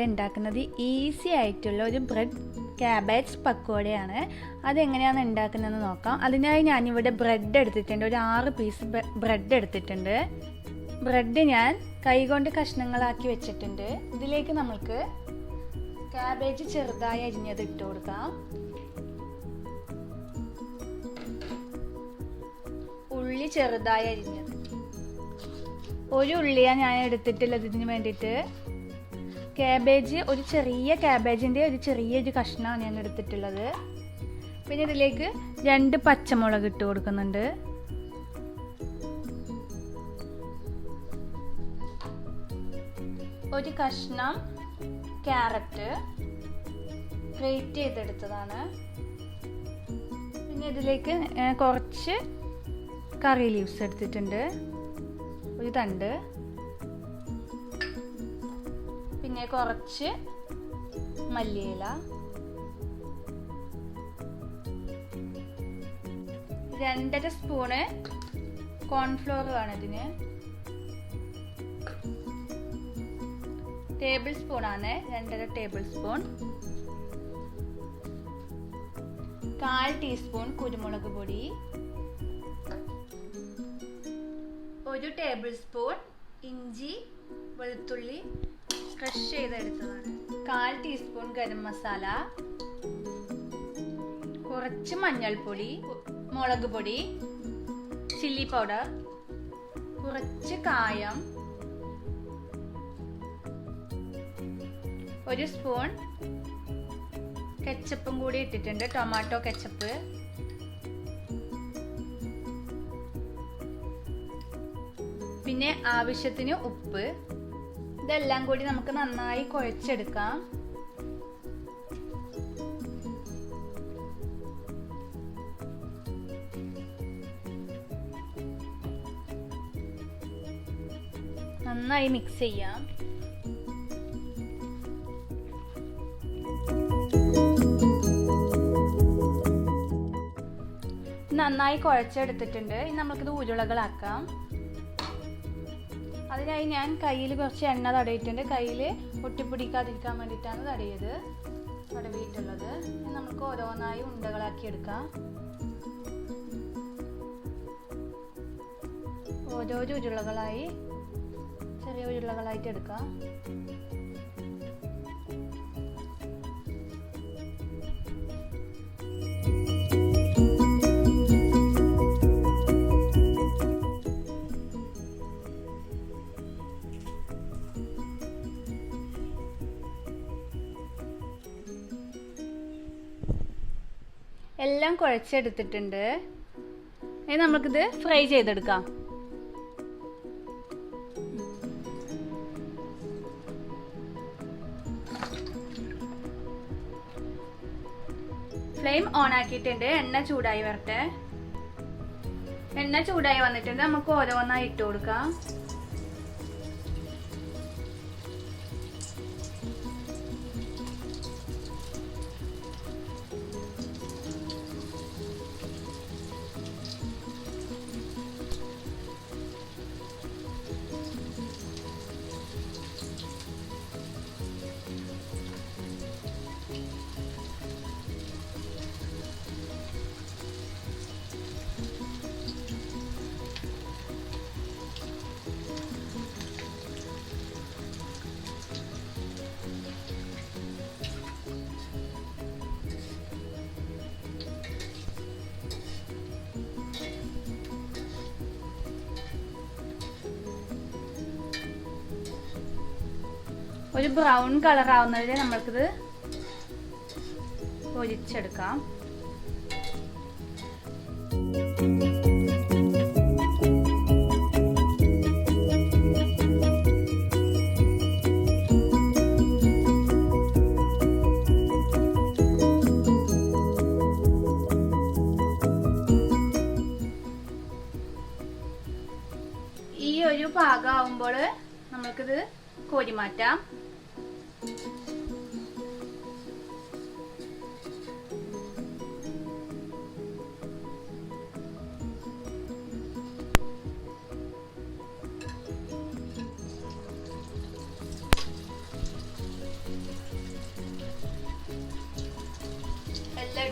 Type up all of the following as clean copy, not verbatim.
ഇവിടെ ഉണ്ടാക്കുന്നത് ഈസി ആയിട്ടുള്ള ഒരു ബ്രെഡ് ക്യാബേജ് പക്കോടയാണ്. അതെങ്ങനെയാണ് ഉണ്ടാക്കുന്നതെന്ന് നോക്കാം. അതിനായി ഞാനിവിടെ ബ്രെഡ് എടുത്തിട്ടുണ്ട്, ഒരു 6 പീസ് ബ്രെഡ് എടുത്തിട്ടുണ്ട്. ബ്രെഡ് ഞാൻ കൈകൊണ്ട് കഷ്ണങ്ങളാക്കി വെച്ചിട്ടുണ്ട്. ഇതിലേക്ക് നമുക്ക് ക്യാബേജ് ചെറുതായി അരിഞ്ഞത് ഇട്ട് കൊടുക്കാം. ഉള്ളി ചെറുതായി അരിഞ്ഞത്, ഒരു ഉള്ളിയാണ് ഞാൻ എടുത്തിട്ടുള്ളത് ഇതിന് വേണ്ടിയിട്ട്. ക്യാബേജ്, ഒരു ചെറിയ ക്യാബേജിൻ്റെ ഒരു ചെറിയൊരു കഷ്ണമാണ് ഞാൻ എടുത്തിട്ടുള്ളത്. പിന്നെ ഇതിലേക്ക് 2 പച്ചമുളക് ഇട്ട് കൊടുക്കുന്നുണ്ട്. ഒരു കഷ്ണം ക്യാരറ്റ് ഗ്രേറ്റ് ചെയ്തെടുത്തതാണ്. പിന്നെ ഇതിലേക്ക് കുറച്ച് കറി ലീവ്സ് എടുത്തിട്ടുണ്ട്, ഒരു തണ്ട്. പിന്നെ കുറച്ച് മല്ലിയില, 2.5 സ്പൂണ് കോൺഫ്ലോർ വേണം ഇതിന്. ടേബിൾ സ്പൂൺ ആണ്, 2.5 ടേബിൾ സ്പൂൺ. 1/4 ടീസ്പൂൺ കുരുമുളക് പൊടി, 1 ടേബിൾ സ്പൂൺ ഇഞ്ചി വെളുത്തുള്ളി ക്രഷ് ചെയ്തെടുത്തതാണ്. 1/4 ടീസ്പൂൺ ഗരം മസാല, കുറച്ച് മഞ്ഞൾപ്പൊടി, മുളക് പൊടി, ചില്ലി പൗഡർ, കുറച്ച് കായം, 1 സ്പൂൺ കെച്ചപ്പും കൂടി ഇട്ടിട്ടുണ്ട്, ടൊമാറ്റോ കെച്ചപ്പ്. പിന്നെ ആവശ്യത്തിന് ഉപ്പ്. ഇതെല്ലാം കൂടി നമുക്ക് നന്നായി കുഴച്ചെടുക്കാം. നന്നായി മിക്സ് ചെയ്യാം. നന്നായി കുഴച്ചെടുത്തിട്ടുണ്ട്. ഇനി നമുക്കിത് ഉരുളകളാക്കാം. അതിനായി ഞാൻ കയ്യിൽ കുറച്ച് എണ്ണ തടവിയിട്ടുണ്ട്. കയ്യിൽ ഒട്ടിപ്പിടിക്കാതിരിക്കാൻ വേണ്ടിയിട്ടാണ് തടവിയിട്ടുള്ളത്. ഇനി നമുക്ക് ഓരോന്നായി ഉണ്ടകളാക്കി എടുക്കാം. ഓരോരോ ഉരുളകളായി, ചെറിയ ഉരുളകളായിട്ട് എടുക്കാം. എല്ലാം കുഴച്ചെടുത്തിട്ടുണ്ട്. ഇനി നമുക്കിത് ഫ്രൈ ചെയ്തെടുക്കാം. ഫ്ലെയിം ഓൺ ആക്കിയിട്ടുണ്ട്. എണ്ണ ചൂടായി വരട്ടെ. എണ്ണ ചൂടായി വന്നിട്ടുണ്ട്. നമുക്ക് ഓരോന്നായി ഇട്ട് കൊടുക്കാം. ഒരു ബ്രൗൺ കളർ ആവുന്നതിന് നമ്മൾക്കിത് പൊരിച്ചെടുക്കാം. ഈ ഒരു പാകമാവുമ്പോൾ നമ്മൾക്കിത് കോരി മാറ്റാം.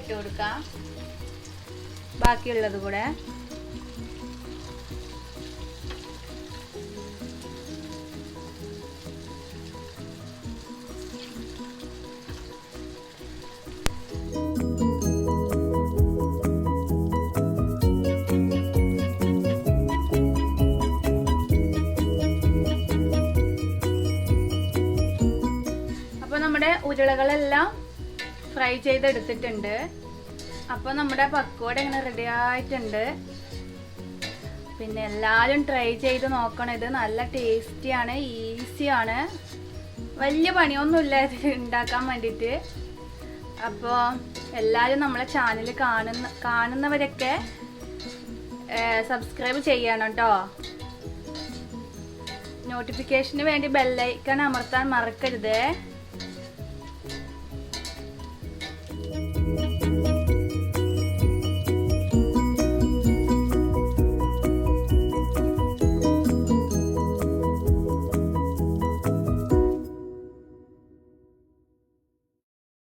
ഇട്ട് കൊടുക്കാം, ബാക്കിയുള്ളത് കൂടെ. നമ്മുടെ ഉരുളകളെല്ലാം ഫ്രൈ ചെയ്തെടുത്തിട്ടുണ്ട്. അപ്പോൾ നമ്മുടെ പക്കോട ഇങ്ങനെ റെഡി ആയിട്ടുണ്ട്. പിന്നെ എല്ലാവരും ട്രൈ ചെയ്ത് നോക്കണം. ഇത് നല്ല ടേസ്റ്റിയാണ്, ഈസിയാണ്, വലിയ പണിയൊന്നുമില്ല ഇത് ഉണ്ടാക്കാൻ വേണ്ടിയിട്ട്. അപ്പോൾ എല്ലാവരും നമ്മളെ ചാനൽ കാണുന്നവരൊക്കെ സബ്സ്ക്രൈബ് ചെയ്യണം കേട്ടോ. നോട്ടിഫിക്കേഷന് വേണ്ടി ബെല്ലൈക്കൺ അമർത്താൻ മറക്കരുത്.